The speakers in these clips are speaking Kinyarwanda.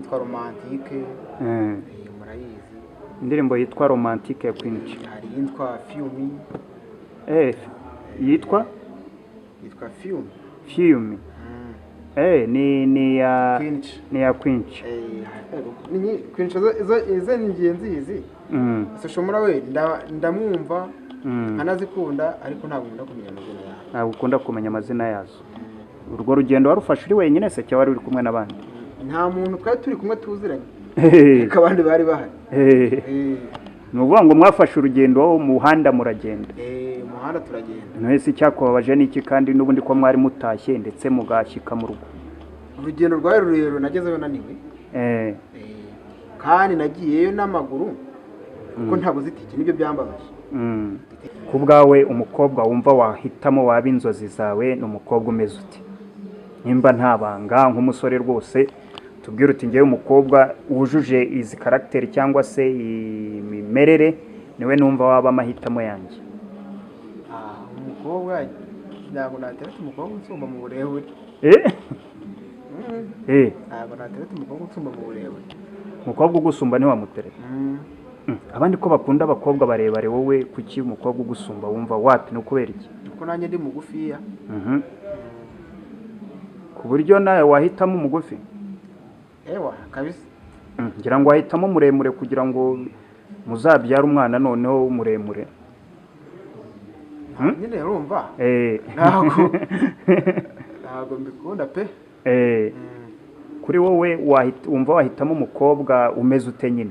yitwa romantike murayizi. Indirimbo yitwa romantike ya Queen Cha. Hari yitwa Fiumi. Yitwa Fiumi. Ni ya Queen Cha. Queen Cha izo ni nzizi. Soshomora we ndamwumva anazikunda ariko ntabwo nkunda kumenya amazina yazo. Ntabwo ukunda kumenya amazina yazo. Urwo rugendo warufashe uri wenyine se cyangwa wari uri kumwe n'abandi? Nta muntu twari turi kumwe tuziranye. Kabandi bari bahari. Nuvuga ngo mwafashe urugendo wo muhanda muragenda. Muhanda turagenda. Mwese cyakubabaje niki kandi nubundi ko mwari mutashye ndetse mugashyika mu rugo. Urugendo rwawe rurero nagezeyo naniwe. Kandi nagiyeyo n'amaguru. Kuko ntabuze itike nibyo byambabaje. Ku bwawe umukobwa wumva wahitamo waba inzozi zawe n'umukobwa umeze uti? Nimba ntabanga nk'umusore rwose tubwire uti ngewe umukobwa wujuje izi character cyangwa se imimerere niwe numva waba amahitamo yanjye. Umukobwa ntabwo natereta umukobwa unsumba mu burebure. Ntabwo natereta umukobwa unsumba mu burebure. Umukobwa ugusumba ni wamutereta. Abandi ko bakunda abakobwa barebare, wowe kuki umukobwa ugusumba wumva wapi no kubera iki? Kuko nanjye ndi mugufiya. Ku buryo nawe wahitamo umugufi? Kabisa. Ngira ngo wahitamo muremure kugira ngo muzabyara umwana noneho muremure. Nyine urumva? Ntabwo mbikunda pe. Kuri wowe wumva wahitamo umukobwa umeze ute nyine?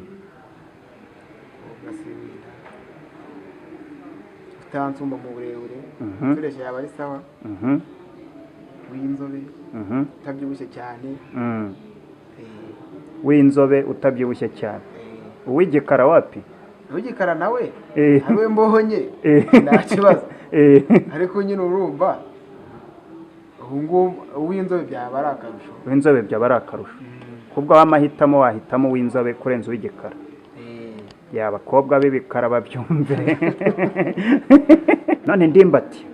Utansumba mu burebure. Turesha yaba ari sawa. W'inzobe. Utabyibushye cyane. W'inzobe utabyibushye cyane. Uw'igikara wapi? Uw'igikara nawe ariwe mbohonye nta kibazo. Ariko nyine urumva uw'inzobe byaba ari akarusho. Uw'inzobe byaba ari akarusho. Kubwo wamahitamo wahitamo uw'inzobe kurenza uw'igikara. Abakobwa b'ibikara babyumve. None Ndimbati,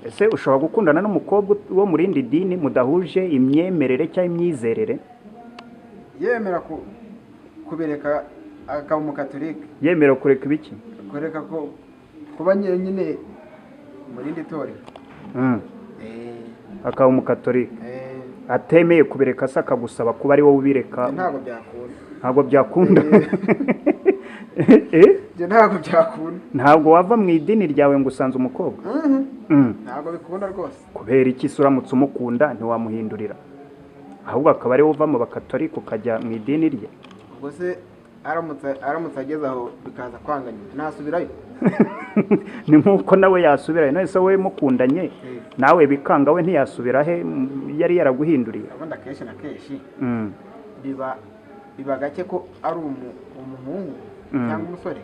ese ushobora gukundana n'umukobwa wo mu rindi dini mudahuje imyemerere cyangwa imyizerere? Yemera kubereka akaba umukatolika. Yemera kureka ibiki? Kureka ko kuba nyine mu rindi torero. Akaba umukatolika. Atemeye kubereka se akagusaba kuba ari wowe ubireka? Ntabwo byakunda. Ntabwo byakunda. Ntabwo byakunda. Ntabwo wava mu idini ryawe ngo usanze umukobwa? Ntabwo bikunda rwose. Kubera iki se uramutse umukunda ntiwamuhindurira? Ahubwo akaba ari uva mu bakatolika ukajya mu idini rye? Ubwo se aramutse ageze aho bikaza kwanganya nasubirayo? Ni nk'uko nawe yasubirayo. None se wowe mukundanye nawe bikanga we ntiyasubira he yari yaraguhinduriye? Abandi akenshi na kenshi biba gake ko ari umuhungu cyangwa umusore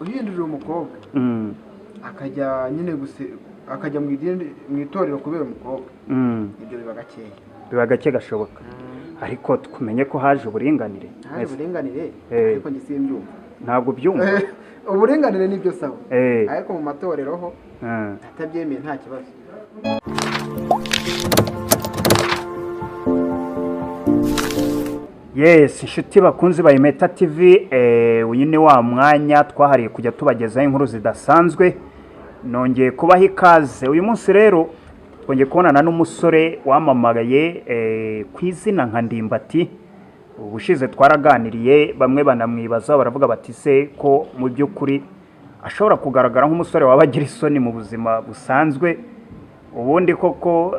uhindurira umukobwa akajya nyine akajya mu itorero kubera umukobwa. Ibyo biba gakeya. Biba gake gashoboka. Ariko tumenye ko haje uburinganire. Haje uburinganire ariko njye simbyumva. Ntabwo byumva? Uburinganire nibyo sawa. Ariko mu matorero ho atabyemeye nta kibazo. Yes, inshuti bakunzi ba IMPETA TV, uyu ni wa mwanya twahariye kujya tubagezaho inkuru zidasanzwe. Nongeye kubaha ikaze. Uyu munsi rero twongeye kubonana n'umusore wamamagaye ku izina nka Ndimbati. Ubushize twaraganiriye, bamwe banamwibaza baravuga bati se ko mu by'ukuri ashobora kugaragara nk'umusore wabagira isoni mu buzima busanzwe. Ubundi koko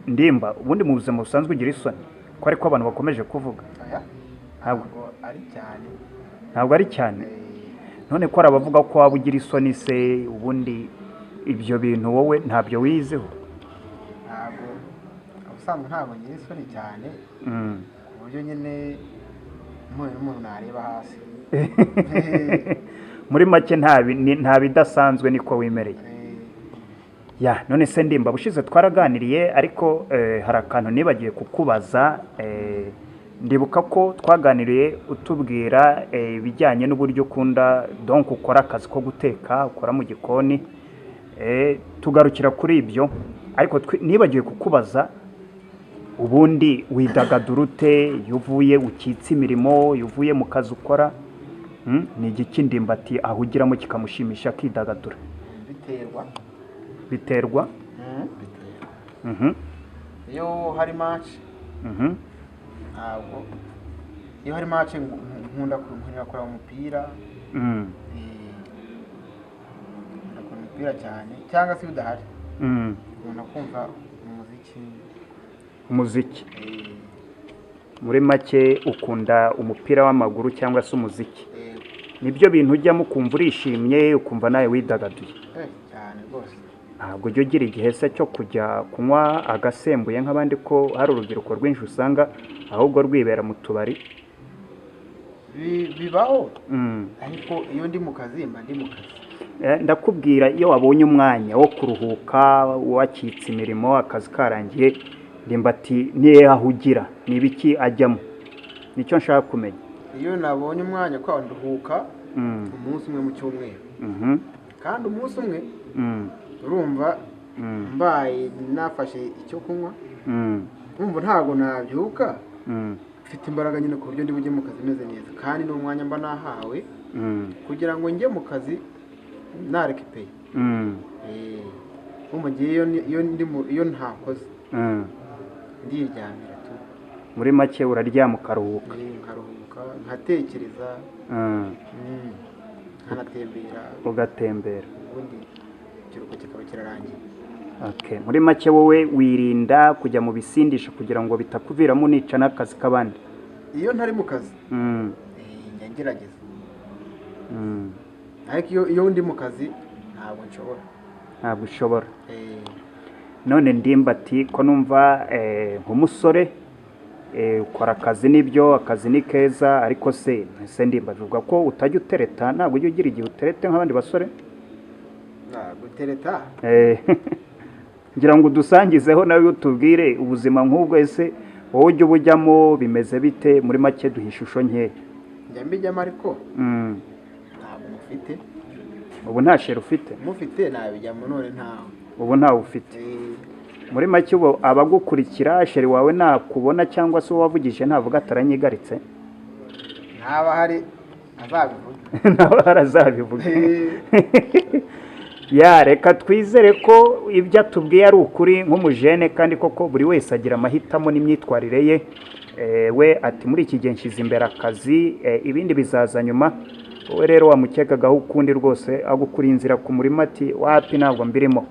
Ndimba, ubundi mu buzima busanzwe ugira isoni? Ko ariko abantu bakomeje kuvuga. Ntabwo ari cyane. Ntabwo ari cyane. None ko arabavuga ko waba ugira isoni se, ubundi ibyo bintu wowe ntabyo wizeho? Ntabwo usanga ntabwo ngira isoni cyane. Ku buryo nyine umuntu nareba hasi. Muri make nta bidasanzwe niko wimereye. None se Ndimba, bushize twaraganiriye ariko hari akantu nibagiye kukubaza. Ndibuka ko twaganiriye utubwira ibijyanye n'uburyo ukunda donc ukora akazi ko guteka, ukora mu gikoni. Tugarukira kuri ibyo, ariko nibagiye kukubaza ubundi widagadura ute iyo uvuye ukitse imirimo iyo uvuye mu kazi ukora ni igiki Ndimbati ahugiramo kikamushimisha akidagadura? Biterwa iyo hari match ntabwo iyo hari match nkunda kureba umupira umupira cyane cyangwa se udahari nkunda kumva umuziki. Muri make ukunda umupira w'amaguru cyangwa se umuziki? Nibyo bintu ujyamo ukumva urishimye ukumva nawe widagaduye cyane rwose? ntabwo ujya ugira igihe se cyo kujya kunywa agasembuye nk'abandi, ko hari urubyiruko rwinshi usanga ahubwo rwibera mu tubari? Bibaho, ariko iyo ndi mu kazi mba ndi mu kazi. Ndakubwira, iyo wabonye umwanya wo kuruhuka wakitse imirimo akazi karangiye, Ndimbati niye ahugira, ni ibiki ajyamo? Nicyo nshaka kumenya. Iyo nabonye umwanya kwa nduhuka umunsi umwe mu cyumweru, kandi umunsi umwe urumva mbaye nafashe icyo kunywa, urumva ntabwo nabyuka mfite imbaraga nyine ku buryo ndi bujye mu kazi meze neza, kandi n'umwanya mba nahawe kugira ngo njye mu kazi narekipeye. Urumva ngiye iyo ntakoze ndiryamira tu. Muri make uraryama ukaruhuka? Nkaruhuka, nkatekereza, nkanatembera. Ugatembera, ubundi ikiruhuko kikaba kirarangiye. Okay. Muri make wowe wirinda kujya mu bisindisha kugira ngo bitakuviramo nica n'akazi k'abandi? Iyo ntari mu kazi ngerageza, ariko iyo ndi mu kazi ntabwo nshobora. Ntabwo ushobora? None Ndimbati, ko numva nk'umusore ukora akazi, nibyo akazi ni keza, ariko se Ndimbati uvuga ko utajya utereta? Ntabwo ujya ugira igihe uterete nk'abandi basore? Ntabwo utereta. Ngira ngo udusangizeho nawe utubwire ubuzima nk'ubwo, ese wowe ujya ubujyamo bimeze bite? Muri make duha ishusho nkeya. Njya mbijyamo ariko ntabwo mufite. Ubu nta sheri ufite? Mufite nabijyamo, none ntawe. Ubu ntawe ufite? Muri make ubu abagukurikira sheri wawe nakubona cyangwa se wavugije ntavuga ataranyigaritse? Ntaba hari azabivuga. Ntaba hari azabivuga. Ya, reka twizere ko ibyo atubwiye ari ukuri nk'umujene, kandi koko buri wese agira amahitamo n'imyitwarire ye. We ati muri iki gihe nshyize imbere akazi, ibindi bizaza nyuma. Wowe rero wamukekagaho ukundi rwose agukura inzira ku murima ati wapi ntabwo mbirimo.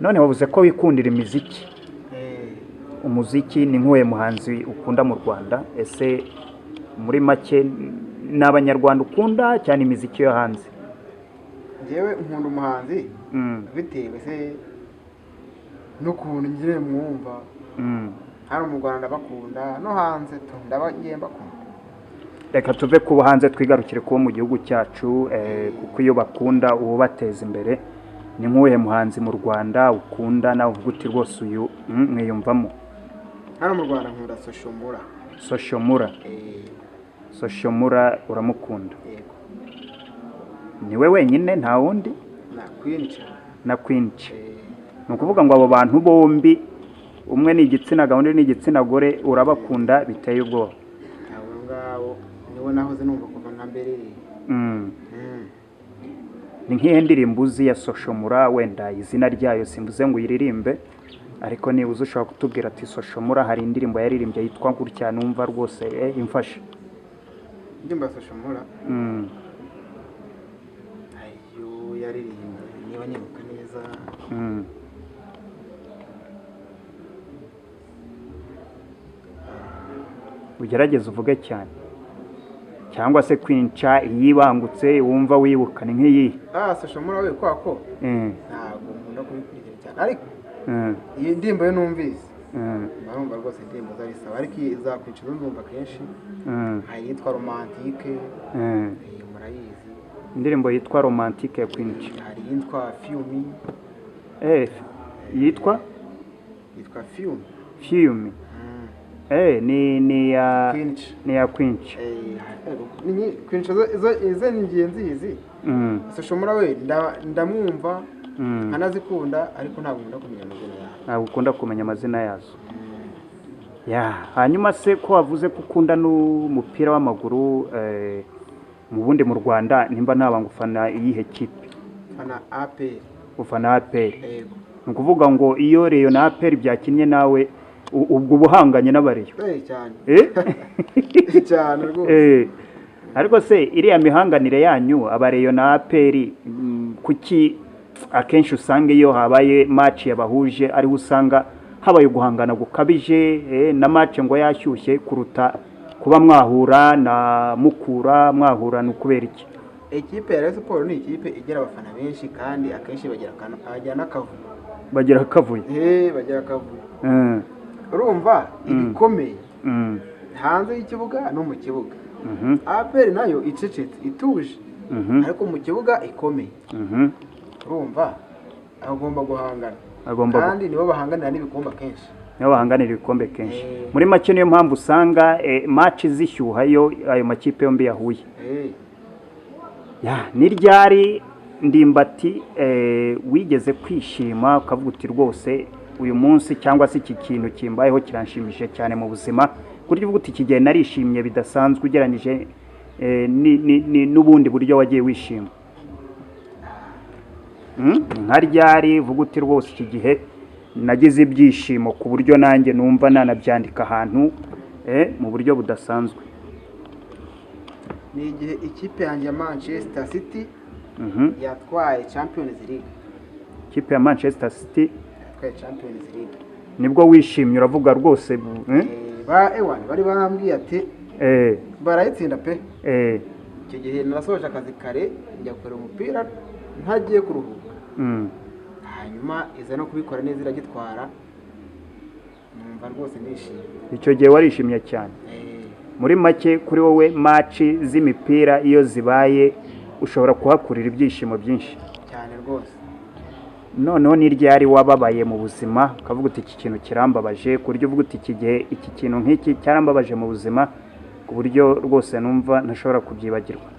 None wavuze ko wikundira imiziki. Umuziki ni nk'uwe muhanzi ukunda mu Rwanda? Ese muri make ni abanyarwanda ukunda cyane imiziki yo hanze? Njyewe nkunda umuhanzi bitewe se n'ukuntu ngiye mwumva. Hano mu Rwanda bakunda, no hanze ndabagiye bakunda. Reka tuve ku hanze twigarukire kuba mu gihugu cyacu, kuko iyo bakunda ubu bateza imbere. Ni nk'uwe muhanzi mu Rwanda ukunda nawe uvuga uti rwose uyu mwiyumvamo? Hano mu Rwanda nkunda Soshomura. Soshomura? Soshomura uramukunda? Yego. Niwe wenyine nta wundi? Na Kwinci. Ni ukuvuga ngo abo bantu bombi, umwe ni igitsina gabo undi ni igitsina gore, urabakunda biteye ubwoba? Abo ngabo nibo nahoze numva kuva na mbere. Ni nk'ihe ndirimbo uzi ya Soshomura? Wenda izina ryayo simvuze ngo uyiririmbe, ariko niba uzi ushobora kutubwira ati Soshomura hari indirimbo yaririmbye yitwa gutya numva rwose imfashe. Indirimbo ya Soshomura yaririmbye niba nibuka neza. Ugerageze uvuge cyane, cyangwa se Kwinca yibangutse wumva wibuka ni nk'iyi? Soshomura we kwako ntabwo nkunda kubikurikira cyane, ariko iyi ndirimbo yo numvise barumva rwose indirimbo zabisaba, ariko iza Kwinca ndumva kenshi. Hari yitwa Romantike, murayizi? Indirimbo yitwa Romantike ya Kwinca. Hari yitwa Fiumi. Yitwa Fiumi. Ni ya Kwinca. Kwinca izo ni ingenzi izi. Soshomura we ndamwumva nkanazikunda, ariko ntabwo nkunda kumenya amazina yazo. Ntabwo ukunda kumenya amazina yazo? hanyuma se ko wavuze ko ukunda n'umupira w'amaguru mu bundi mu Rwanda nimba ntabanga ufana iyihe kipe? Fana APR. Ufana APR? Yego. Ni ukuvuga ngo iyo Rayon na APR byakinnye nawe ubwo buhanganye n'abareyo? Cyane. Cyane rwose. Ariko se iriya mihanganire yanyu abareyo na APR kuki akenshi usanga iyo habaye match yabahuje ariho usanga habaye guhangana gukabije na match ngo yashyushye kuruta kuba mwahura na Mukura mwahura n'ukubera iki? Ikipe ya Rayon Sports ni ikipe igira abafana benshi kandi akenshi bagira n'akavuyo. Bagira akavuyo? Bagira akavuyo. Urumva ibikomeye hanze y'ikibuga no mu kibuga. APR nayo icecetse ituje ariko mu kibuga ikomeye. Urumva agomba guhangana kandi nibo bahanganira n'ibikombe kenshi. Nibo bahanganira ibikombe kenshi. Muri make niyo mpamvu usanga match zishyuha yo ayo makipe yombi yahuye. Ni ryari Ndimbati wigeze kwishima ukavuga uti rwose uyu munsi cyangwa se iki kintu kimbayeho kiranshimishije cyane mu buzima kurya uvuga uti iki gihe narishimye bidasanzwe ugereranyije n'ubundi buryo wagiye wishima? Nka ryari uvuga uti rwose iki gihe nagize ibyishimo ku buryo nanjye numva nanabyandika ahantu mu buryo budasanzwe? Ni igihe ikipe yanjye ya Manchester City yatwaye Champions League. Ikipe ya Manchester City yatwaye Champions League. Nibwo wishimye uravuga rwose? Bari barambwiye ati barayitsinda pe. Icyo gihe narasoje akazi kare njya gukora umupira ntagiye kuruhuka. Hanyuma iza no kubikora neza iragitwara numva rwose nishimye. Icyo gihe warishimye cyane? Muri make kuri wowe match z'imipira iyo zibaye ushobora kuhakurira ibyishimo byinshi cyane rwose. Noneho ni ryari wababaye mu buzima ukavuga uti iki kintu kirambabaje ku buryo uvuga uti iki gihe iki kintu nk'iki cyarambabaje mu buzima ku buryo rwose numva ntashobora kubyibagirwa?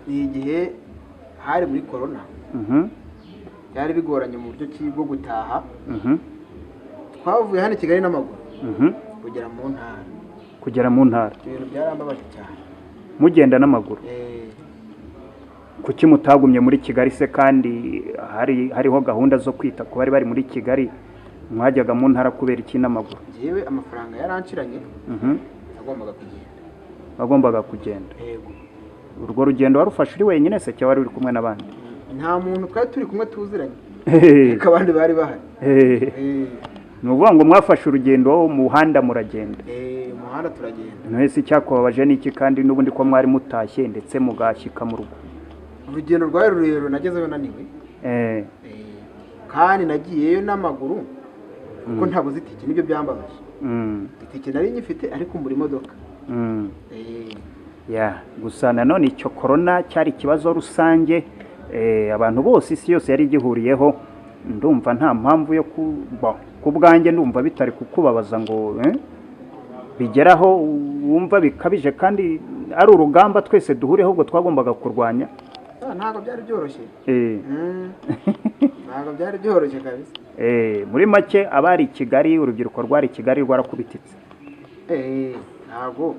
Ni igihe hari muri corona. Byari bigoranye mu buryo bwo gutaha. Twavuye hano i Kigali n'amaguru kugera mu ntara. Ibintu byarambabaje cyane. Mugenda n'amaguru? Kuki mutagumye muri Kigali se kandi hariho gahunda zo kwita ku bari muri Kigali mwajyaga mu ntara kubera iki n'amaguru? Jewe amafaranga yaranciranye wagombaga kugenda. Urwo rugendo warufashe uri wenyine se cyangwa wari uri kumwe n'abandi? Nta muntu twari turi kumwe tuziranye ariko abandi bari bahari. Ni ukuvuga ngo mwafashe urugendo mu muhanda muragenda? Umuhanda turagenda. Mwese icyakubabaje n'iki kandi n'ubundi ko mwari mutashye ndetse mugashyika mu rugo? Urugendo rwari rurerure nagezeyo naniwe. Kandi nagiyeyo n'amaguru kuko ntabuze itike nibyo byambabaje. Itike nari nyifite ariko mbura imodoka. Gusa nanone icyo corona cyari ikibazo rusange abantu bose isi yose yari igihuriyeho. Ndumva nta mpamvu yo ku bwanjye ndumva bitari kukubabaza ngo bigeraho wumva bikabije kandi ari urugamba twese duhuriyeho ahubwo twagombaga kurwanya. Ntabwo byari byoroshye. Ntabwo byari byoroshye kabisa. Muri make abari Kigali urubyiruko rwari Kigali rwarakubititse? Ntabwo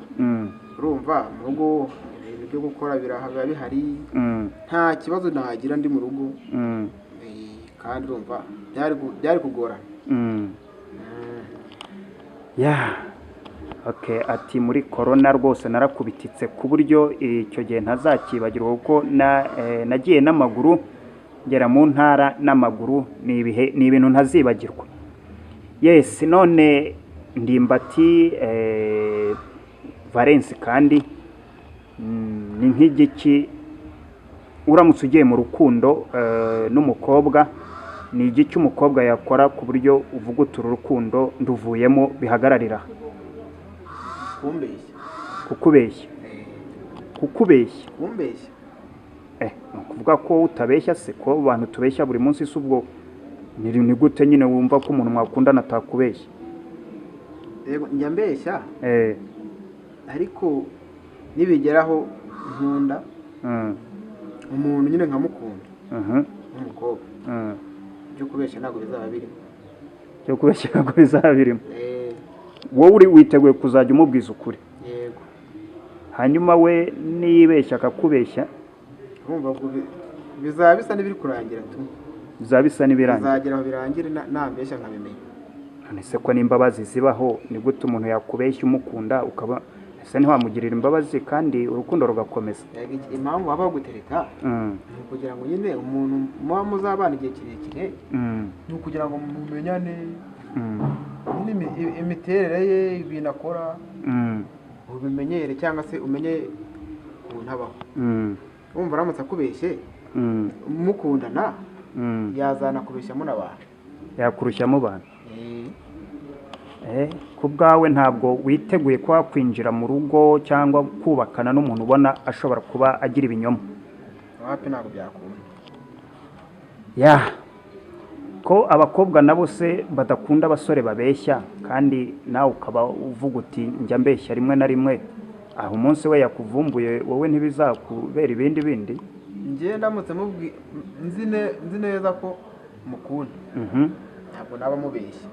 urumva mu rugo ibintu byo gukora birahaga bihari. Nta kibazo nagira ndi mu rugo. Kandi urumva byari kugorana. Ati muri corona rwose narakubititse ku buryo icyo gihe ntazakibagirwa kuko nagiye n'amaguru ngera mu ntara n'amaguru. Ni ibintu ntazibagirwa. None Ndimbati Valence kandi ni nk'igiki uramutse ugiye mu rukundo n'umukobwa ni igiki umukobwa yakora ku buryo uvuga uti urukundo nduvuyemo bihagararira? Kukubeshya. Ni ukuvuga ko utabeshya se ko abantu tubeshya buri munsi se ubwo ni gute nyine wumva ko umuntu mwakundana atakubeshya? Njya mbeshya ariko nibigeraho nkunda umuntu nyine nkamukunda umukobwa byo kubeshya ntabwo bizaba birimo. wowe uri witeguye kuzajya umubwiza ukuri yego. hanyuma we niyibeshya akakubeshya urumva ngo bizaba bisa n'ibiri kurangira tu, bizaba bisa n'ibirangira, bizagera aho birangire nambeshya nkabimenya. none se ko n'imbabazi zibaho, ni gute umuntu yakubeshya umukunda ukaba ese ntiwamugirira imbabazi kandi urukundo rugakomeza? Impamvu waba gutereta ni ukugira ngo nyine umuntu muba muzabana igihe kirekire, ni ukugira ngo mumenyane imiterere ye, ibintu akora ubimenyere, cyangwa se umenye ukuntu abaho. wumva aramutse akubeshye mukundana yazanakubeshyamo n'abantu, yakurushyamo abantu. Ku bwawe ntabwo witeguye kuba kwinjira mu rugo cyangwa kubakana n'umuntu ubona ashobora kuba agira ibinyoma? wapi, ntabwo byakunda. Ko abakobwa nabo se badakunda abasore babeshya, kandi nawe ukaba uvuga uti njya mbeshya rimwe na rimwe, aho umunsi we yakuvumbuye wowe ntibizakubera ibindi bindi? njye ndamutse nzi neza ko mukunda, ntabwo naba mubeshya.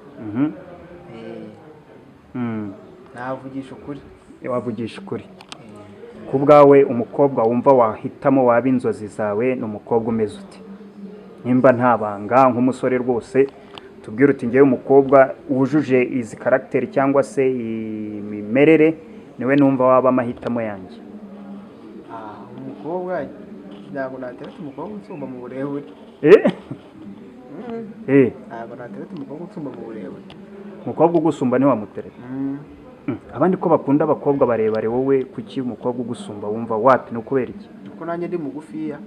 navugisha ukuri. wavugisha ukuri. Ku bwawe umukobwa wumva wahitamo waba inzozi zawe ni umukobwa umeze uti? nimba nta banga, nk'umusore rwose tubwire uti ngewe umukobwa wujuje izi karagiteri cyangwa se imimerere niwe numva waba amahitamo yanjye. umukobwa ntabwo natereta umukobwa unsumba mu burebure. ntabwo natereta umukobwa unsumba mu burebure. umukobwa ugusumba ntiwamutereta? abandi ko bakunda abakobwa barebare, wowe kuki umukobwa ugusumba wumva wapi? ni ukubera iki? kuko nanjye ndi mugufiya.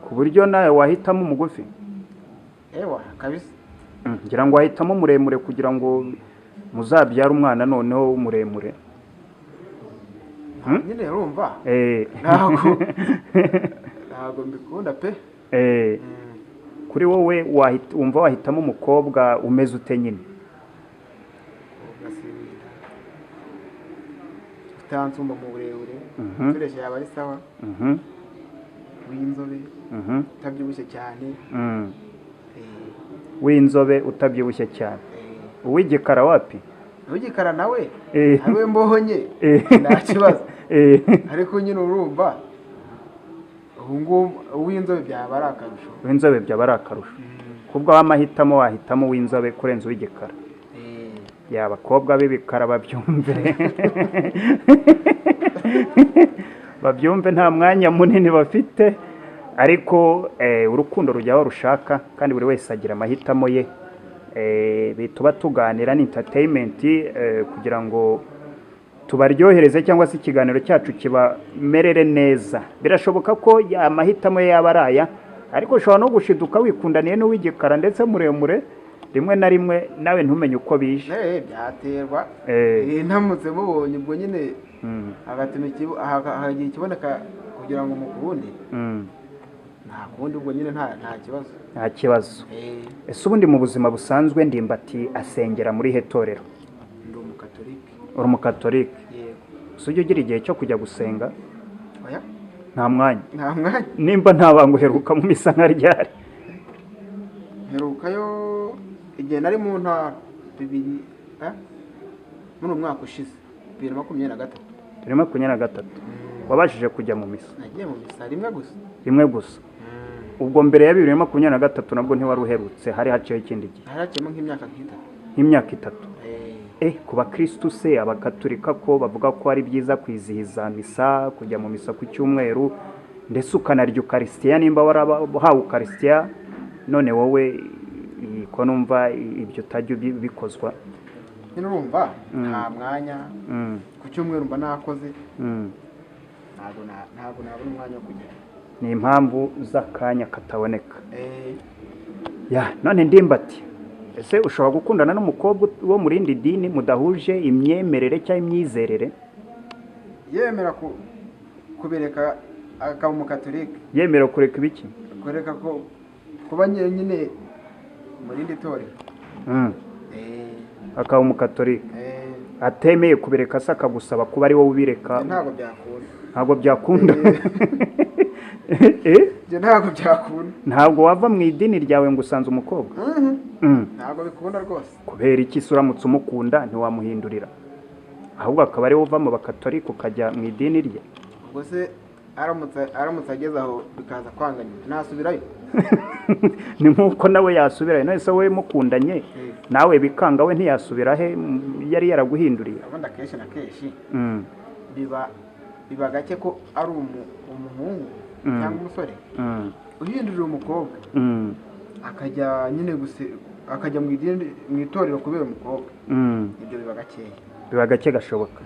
ku buryo nawe wahitamo umugufi? ewa kabisa. ngira ngo wahitamo muremure kugira ngo muzabyare umwana noneho muremure. nyine urumva ntabwo mbikunda pe. kuri wowe wumva wahitamo umukobwa umeze ute nyine? utansumba mu burebure, ukoresha yaba ari sawa, w'inzobe, utabyibushye cyane. w'inzobe utabyibushye cyane. uw'igikara wapi? uw'igikara nawe ariwe mbonye nta kibazo, ariko nyine urumva uw'inzobe byaba ari akarusho. uw'inzobe byaba ari akarusho. kubwo w'amahitamo wahitamo uw'inzobe kurenza uw'igikara? abakobwa b'ibikara babyumve babyumve, nta mwanya munini bafite, ariko urukundo rujyaho rushaka, kandi buri wese agira amahitamo ye. tuba tuganira ni entertainment kugira ngo tubaryohereze, cyangwa se ikiganiro cyacu kibamerere neza. birashoboka ko amahitamo ye yaba ari aya, ariko ushobora no gushiduka wikundaniye n'uw'igikara ndetse muremure, rimwe na rimwe nawe ntumenye uko bije. byaterwa. ntamutse mubonye ubwo nyine hakagira ikiboneka kugira ngo mukunde, nta kundi ubwo nyine nta kibazo. nta kibazo. ese ubundi mu buzima busanzwe Ndimbati asengera muri he torero? ndi umukatolike. uri umukatolike? yego. ese ujya ugira igihe cyo kujya gusenga? oya, nta mwanya. nta mwanya. nimba nta bantu uheruka mu misa nka ryari? herukayo igihe nari mu ntara muri umwaka ushize 2023. 2023 wabashije kujya mu misa? nagiye mu misa rimwe gusa. rimwe gusa? ubwo mbere ya 2023 nabwo ntiwari uherutse? hari haciyeho ikindi gihe? hari haciyemo nk'imyaka itatu. ku bakristu se abakatolika ko bavuga ko ari byiza kwizihiza misa, kujya mu misa ku cyumweru, ndetse ukanarya ukarisitiya nimba warahawe ukarisitiya, none wowe ko numva ibyo utajya bikozwa? nyine urumva nta mwanya. ku cyumweru mba nakoze, ntabwo nabona umwanya wo kujya. ni impamvu z'akanya kataboneka. none Ndimbati, ese ushobora gukundana n'umukobwa wo mu rindi dini mudahuje imyemerere cyangwa imyizerere? yemera kubireka akaba umukatolike. yemera kureka ibiki? kureka kuba nyine mu rindi torero. akaba umukatolike. atemeye kubireka se akagusaba kuba ari wowe ubireka? ntabwo byakunda. ntabwo byakunda? ntabwo byakunda. ntabwo wava mu idini ryawe ngo usanze umukobwa? ntabwo bikunda rwose. kubera iki se uramutse umukunda ntiwamuhindurira ahubwo akaba ariwe uva mu bakatolika ukajya mu idini rye? ubwo se aramutse ageze aho bikaza kwanganya nasubirayo? ni nk'uko nawe yasubirayo. none se wowe mukundanye nawe bikanga we ntiyasubira he yari yaraguhinduriye? ubundi akenshi na kenshi biba gake ko ari umuhungu cyangwa umusore uhindurira umukobwa akajya nyine akajya mu itorero kubera umukobwa. ibyo biba gake gashoboka.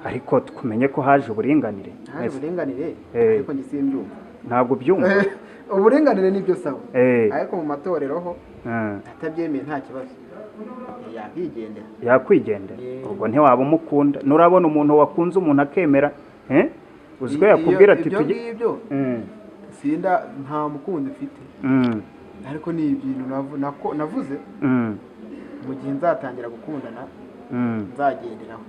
ariko tumenye ko haje uburinganire. ariko njye simbyumva. ntabwo byumva. uburinganire nibyo sawa, ariko mu matorero ho atabyemeye nta kibazo yakwigendera. ubwo ntiwaba umukunda. nurabona umuntu wakunze umuntu akemera uziko yakubwira ati tujye ibyo sinda nta mukunzi mfite, ariko ni ibintu navuze mu gihe nzatangira gukundana nzagenderaho.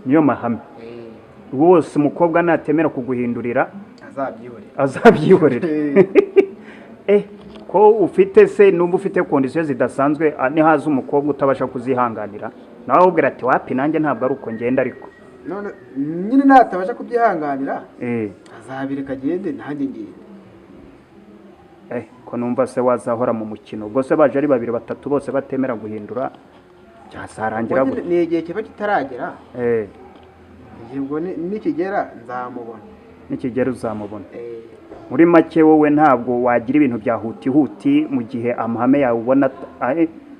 niyo mahame rwose. umukobwa natemera kuguhindurira azabyihorera. ko ufite se numva ufite kondisiyo zidasanzwe nihaza umukobwa utabasha kuzihanganira nawe ubwira ati wapi nanjye ntabwo ari uko ngenda. ariko none nyine natabasha kubyihanganira azabireka agende nanjye ngende. ko numva se wazahora mu mukino ubwo se baje ari 2 3 bose batemera guhindura byazarangira gute? ni igihe kiba kitaragera. ubwo nikigera nzamubona. nikigera uzamubona. muri make wowe ntabwo wagira ibintu bya huti mu gihe amahame yawe ubona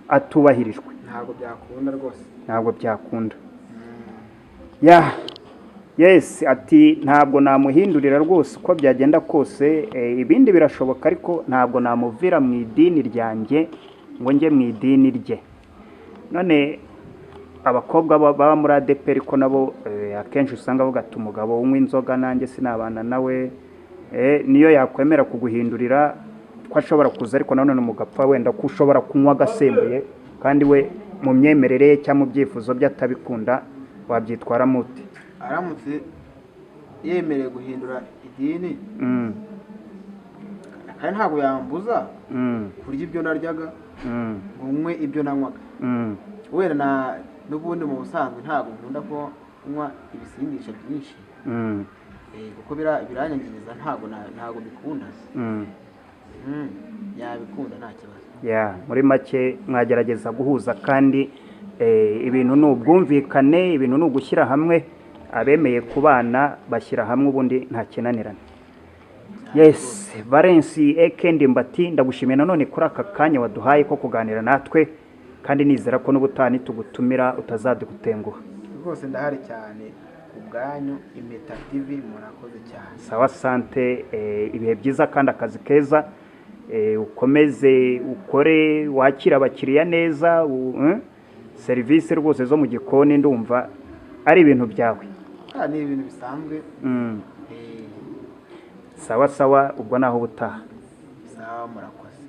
atubahirijwe. ntabwo byakunda rwose. ntabwo byakunda. yes ati ntabwo namuhindurira rwose uko byagenda kose. ibindi birashoboka ariko ntabwo namuvira mu idini ryanjye ngo njye mu idini rye. none abakobwa baba muri ADEPR ko nabo akenshi usanga bavuga ati umugabo unywa inzoga nanjye sinabana nawe. niyo yakwemera kuguhindurira ko ashobora kuza, ariko nanone umugapfa wenda ko ushobora kunywa agasembuye kandi we mu myemerere ye cyangwa mu byifuzo bye atabikunda, wabyitwaramo ute? aramutse yemereye guhindura idini kandi ntabwo yambuza kurya ibyo naryaga ngo nywe ibyo nanywaga. wenda n'ubundi mu busanzwe ntabwo nkunda ko nywa ibisindisha byinshi kuko biranyangiriza. ntabwo bikunda. yabikunda nta kibazo. muri make mwagerageza guhuza kandi ibintu ni ubwumvikane, ibintu ni ugushyira hamwe. abemeye kubana bashyira hamwe ubundi nta kinanirana. yes Valence Ndimbati ndagushimiye nanone kuri aka kanya waduhaye ko kuganira natwe, kandi nizera ko n'ubutani tugutumira utazadutenguha. rwose ndahari cyane ku bwanyu. IMPETA TV murakoze cyane. sawa sante. ibihe byiza kandi akazi keza. ukomeze ukore wakira abakiriya neza. serivisi rwose zo mu gikoni ndumva ari ibintu byawe. ni ibintu bisanzwe. sawa ubwo naho ubutaha. sawa murakoze.